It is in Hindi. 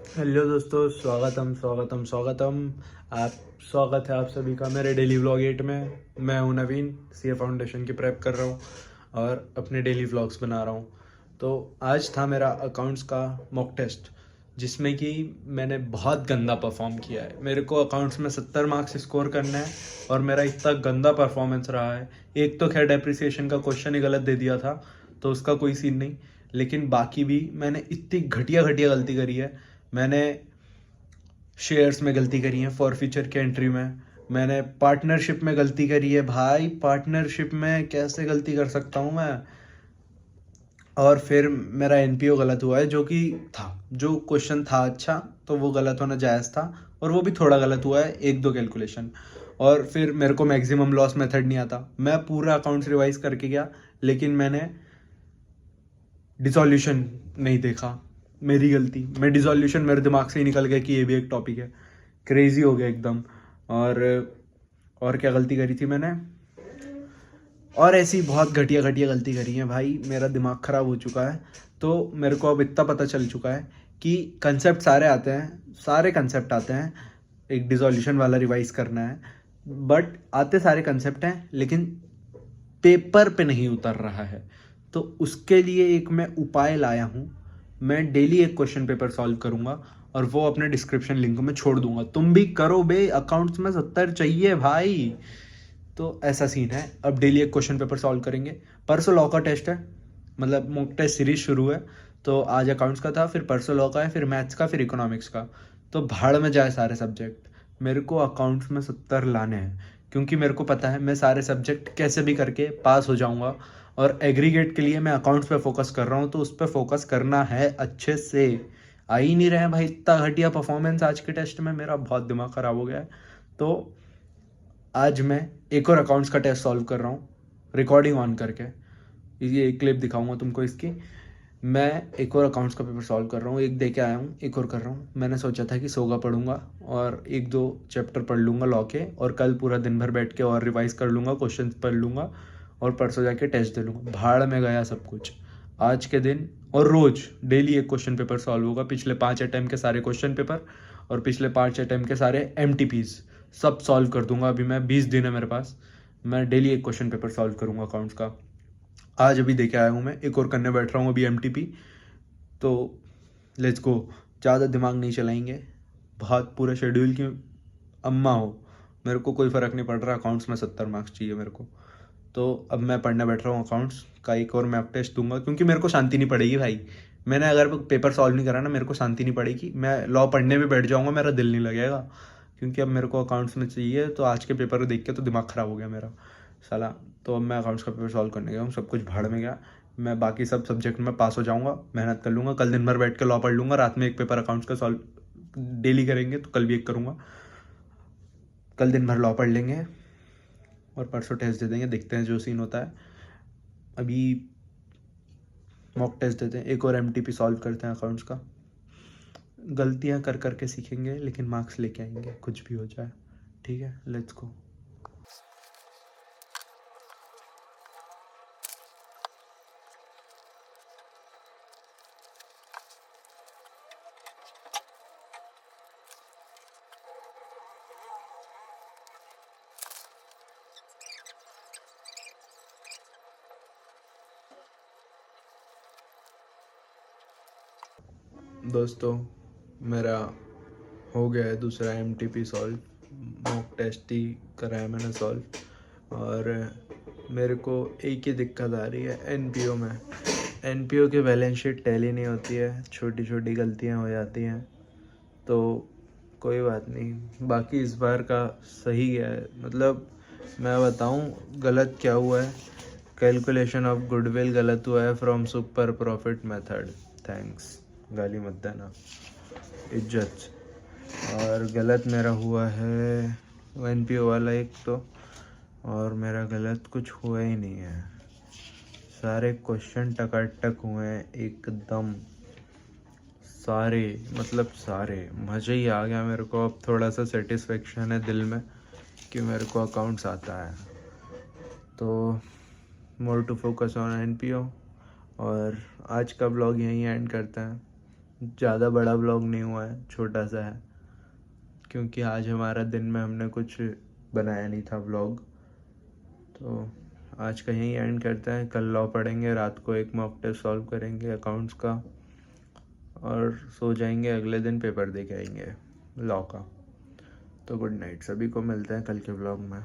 हेलो दोस्तों, स्वागतम स्वागतम स्वागतम। आप स्वागत है आप सभी का मेरे डेली व्लॉग 8 में। मैं हूं नवीन, सीए फाउंडेशन की प्रेप कर रहा हूं और अपने डेली व्लॉग्स बना रहा हूं। तो आज था मेरा अकाउंट्स का मॉक टेस्ट, जिसमें कि मैंने बहुत गंदा परफॉर्म किया है। मेरे को अकाउंट्स में 70 मार्क्स स्कोर करना है और मेरा इतना गंदा परफॉर्मेंस रहा है। एक तो खैर डेप्रिसिएशन का क्वेश्चन ही गलत दे दिया था, तो उसका कोई सीन नहीं, लेकिन बाकी भी मैंने इतनी घटिया घटिया गलती करी है। मैंने शेयर्स में गलती करी है, फॉर फ्यूचर के एंट्री में। मैंने पार्टनरशिप में गलती करी है। भाई पार्टनरशिप में कैसे गलती कर सकता हूँ मैं। और फिर मेरा एनपीओ गलत हुआ है, जो कि था, जो क्वेश्चन था अच्छा, तो वो गलत होना जायज़ था, और वो भी थोड़ा गलत हुआ है, एक दो कैलकुलेशन। और फिर मेरे को मैक्सिमम लॉस मेथड नहीं आता। मैं पूरा अकाउंट्स रिवाइज करके गया, लेकिन मैंने डिसोल्यूशन नहीं देखा। मेरी गलती, मैं डिसोल्यूशन मेरे दिमाग से ही निकल गया कि ये भी एक टॉपिक है। क्रेजी हो गया एकदम। और और क्या गलती करी थी मैंने, और ऐसी बहुत घटिया घटिया गलती करी है भाई। मेरा दिमाग ख़राब हो चुका है। तो मेरे को अब इतना पता चल चुका है कि कंसेप्ट सारे आते हैं, सारे कंसेप्ट आते हैं। एक डिसोल्यूशन वाला रिवाइज करना है, बट आते सारे कंसेप्ट हैं, लेकिन पेपर पे नहीं उतर रहा है। तो उसके लिए एक मैं उपाय लाया हूँ। मैं डेली एक क्वेश्चन पेपर सॉल्व करूँगा और वो अपने डिस्क्रिप्शन लिंक में छोड़ दूंगा। तुम भी करो बे, अकाउंट्स में 70 चाहिए भाई। तो ऐसा सीन है। अब डेली एक क्वेश्चन पेपर सॉल्व करेंगे। परसों लॉ का टेस्ट है, मतलब मॉक टेस्ट सीरीज शुरू है। तो आज अकाउंट्स का था, फिर परसों लॉ का है, फिर मैथ्स का, फिर इकोनॉमिक्स का। तो भाड़ में जाए सारे सब्जेक्ट। मेरे को अकाउंट्स में 70 लाने हैं, क्योंकि मेरे को पता है मैं सारे सब्जेक्ट कैसे भी करके पास हो जाऊंगा। और एग्रीगेट के लिए मैं अकाउंट्स पे फोकस कर रहा हूँ, तो उस पर फोकस करना है अच्छे से। आ ही नहीं रहे भाई, इतना घटिया परफॉर्मेंस आज के टेस्ट में, मेरा बहुत दिमाग ख़राब हो गया है। तो आज मैं एक और अकाउंट्स का टेस्ट सॉल्व कर रहा हूँ, रिकॉर्डिंग ऑन करके। ये एक क्लिप दिखाऊंगा तुमको इसकी। मैं एक और अकाउंट्स का पेपर सॉल्व कर रहा हूँ, एक दे के आया हूँ, एक और कर रहा हूँ। मैंने सोचा था कि सोगा पढ़ूंगा और एक दो चैप्टर पढ़ लूँगा लॉ के, और कल पूरा दिन भर बैठ के और रिवाइज कर लूँगा, क्वेश्चन पढ़ लूँगा, और परसों जाके टेस्ट दे लूँगा। भाड़ में गया सब कुछ आज के दिन। और रोज़ डेली एक क्वेश्चन पेपर सॉल्व होगा, पिछले 5 अटैम्प्ट के सारे क्वेश्चन पेपर और पिछले 5 अटैम्प्ट के सारे एमटीपीज सब सॉल्व कर दूंगा। अभी मैं 20 दिन है मेरे पास, मैं डेली एक क्वेश्चन पेपर सॉल्व करूंगा अकाउंट्स का। आज अभी देके आया हूँ, मैं एक और करने बैठ रहा हूँ अभी एमटीपी। तो लेट्स गो, ज़्यादा दिमाग नहीं चलाएंगे। बहुत पूरे शेड्यूल की अम्मा हो, मेरे को कोई फ़र्क नहीं पड़ रहा। अकाउंट्स में 70 मार्क्स चाहिए मेरे को। तो अब मैं पढ़ने बैठ रहा हूँ अकाउंट्स का, एक और मैं टेस्ट दूंगा, क्योंकि मेरे को शांति नहीं पड़ेगी भाई। मैंने अगर पेपर सॉल्व नहीं करा ना, मेरे को शांति नहीं पड़ेगी। मैं लॉ पढ़ने भी बैठ जाऊँगा, मेरा दिल नहीं लगेगा, क्योंकि अब मेरे को अकाउंट्स में चाहिए। तो आज के पेपर को देख के तो दिमाग ख़राब हो गया मेरा साला। तो अब मैं अकाउंट्स का पेपर सॉल्व करने गया हूँ, सब कुछ भाड़ में गया। मैं बाकी सब सब्जेक्ट में पास हो जाऊँगा, मेहनत कर लूँगा। कल दिन भर बैठ के लॉ पढ़ लूँगा, रात में एक पेपर अकाउंट्स का सॉल्व डेली करेंगे, तो कल भी एक करूँगा। कल दिन भर लॉ पढ़ लेंगे और परसों टेस्ट दे देंगे, देखते हैं जो सीन होता है। अभी मॉक टेस्ट देते हैं, एक और एमटीपी सॉल्व करते हैं अकाउंट्स का। गलतियां कर करके सीखेंगे, लेकिन मार्क्स लेके आएंगे, कुछ भी हो जाए। ठीक है, लेट्स गो। दोस्तों, मेरा हो गया है दूसरा एमटीपी सॉल्व। मॉक टेस्ट ही कराया मैंने सॉल्व, और मेरे को एक ही दिक्कत आ रही है एनपीओ में। एनपीओ की बैलेंस शीट टैली नहीं होती है, छोटी छोटी गलतियां हो जाती हैं। तो कोई बात नहीं, बाकी इस बार का सही गया है। मतलब मैं बताऊं गलत क्या हुआ है। कैलकुलेशन ऑफ गुडविल गलत हुआ है from super profit method. Thanks, गाली मत देना, इज्जत। और गलत मेरा हुआ है एनपीओ वाला एक तो, और मेरा गलत कुछ हुआ ही नहीं है। सारे क्वेश्चन टकाटक हुए हैं एकदम, सारे, मतलब सारे। मज़ा ही आ गया मेरे को। अब थोड़ा सा सेटिस्फेक्शन है दिल में कि मेरे को अकाउंट्स आता है। तो more to focus on NPO. और आज का ब्लॉग यहीं एंड करते हैं। ज़्यादा बड़ा व्लॉग नहीं हुआ है, छोटा सा है, क्योंकि आज हमारा दिन में हमने कुछ बनाया नहीं था व्लॉग। तो आज का यहीं एंड करते हैं। कल लॉ पढ़ेंगे, रात को एक मॉक टेस्ट सॉल्व करेंगे अकाउंट्स का, और सो जाएंगे। अगले दिन पेपर दे के आएंगे लॉ का। तो गुड नाइट, सभी को मिलते हैं कल के व्लॉग में।